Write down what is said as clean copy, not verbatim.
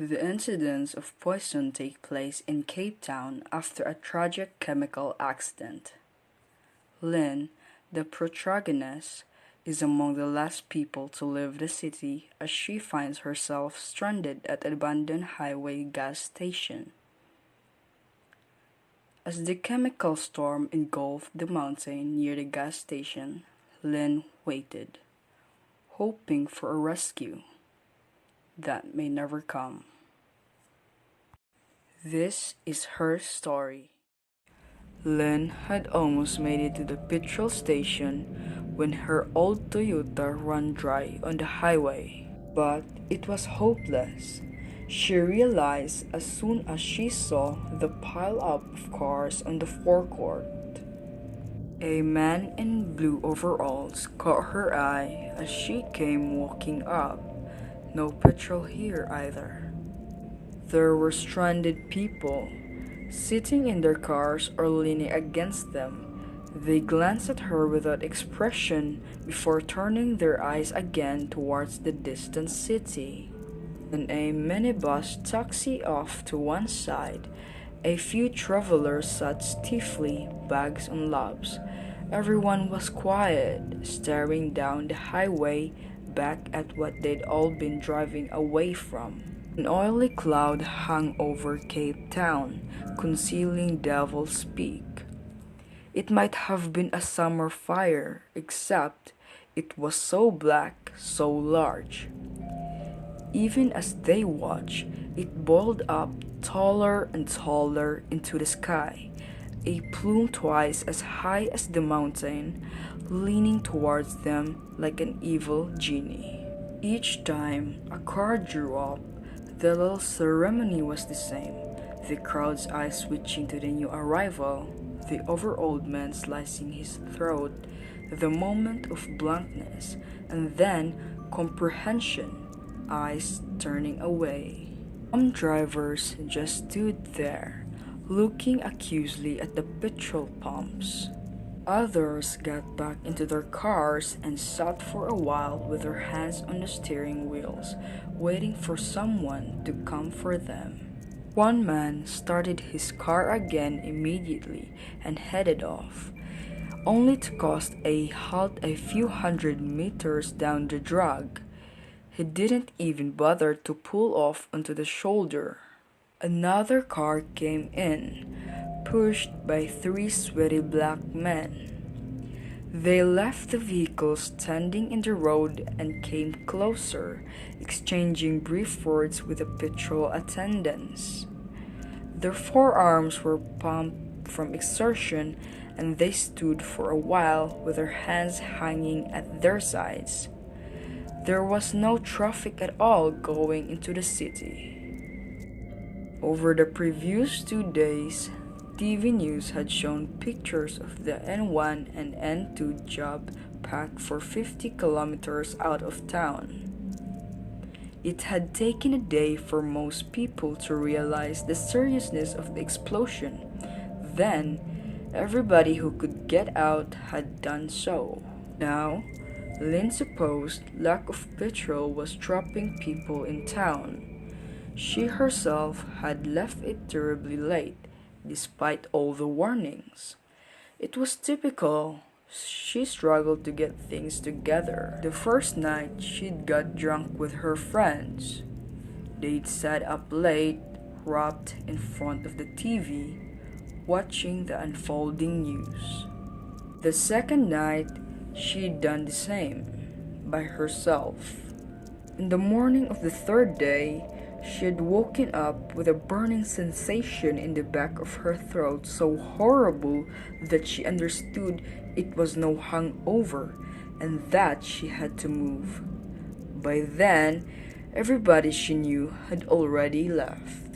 The incidents of poison take place in Cape Town after a tragic chemical accident. Lynn, the protagonist, is among the last people to leave the city as she finds herself stranded at an abandoned highway gas station. As the chemical storm engulfed the mountain near the gas station, Lynn waited, hoping for a rescue that may never come. This is her story. Lynn had almost made it to the petrol station when her old Toyota ran dry on the highway. But it was hopeless. She realized as soon as she saw the pile-up of cars on the forecourt. A man in blue overalls caught her eye as she came walking up. No petrol here either. There were stranded people, sitting in their cars or leaning against them. They glanced at her without expression before turning their eyes again towards the distant city. Then a minibus taxied off to one side. A few travelers sat stiffly, bags on laps. Everyone was quiet, staring down the highway back at what they'd all been driving away from. An oily cloud hung over Cape Town, concealing Devil's Peak. It might have been a summer fire, except it was so black, so large. Even as they watched, it boiled up taller and taller into the sky, a plume twice as high as the mountain, leaning towards them like an evil genie. Each time a car drew up, the little ceremony was the same, the crowd's eyes switching to the new arrival, the overawed man slicing his throat, the moment of blankness, and then comprehension, eyes turning away. Some drivers just stood there, looking accusingly at the petrol pumps. Others got back into their cars and sat for a while with their hands on the steering wheels, waiting for someone to come for them. One man started his car again immediately and headed off, only to cause a halt a few hundred meters down the drag. He didn't even bother to pull off onto the shoulder. Another car came in, pushed by three sweaty black men. They left the vehicle standing in the road and came closer, exchanging brief words with the petrol attendants. Their forearms were pumped from exertion, and they stood for a while with their hands hanging at their sides. There was no traffic at all going into the city. Over the previous 2 days, TV news had shown pictures of the N1 and N2 job packed for 50 kilometers out of town. It had taken a day for most people to realize the seriousness of the explosion. Then, everybody who could get out had done so. Now, Lynn supposed lack of petrol was trapping people in town. She herself had left it terribly late, despite all the warnings. It was typical. She struggled to get things together. The first night, she'd got drunk with her friends. They'd sat up late, wrapped in front of the TV, watching the unfolding news. The second night, she'd done the same, by herself. In the morning of the third day, she had woken up with a burning sensation in the back of her throat so horrible that she understood it was no hangover and that she had to move. By then, everybody she knew had already left.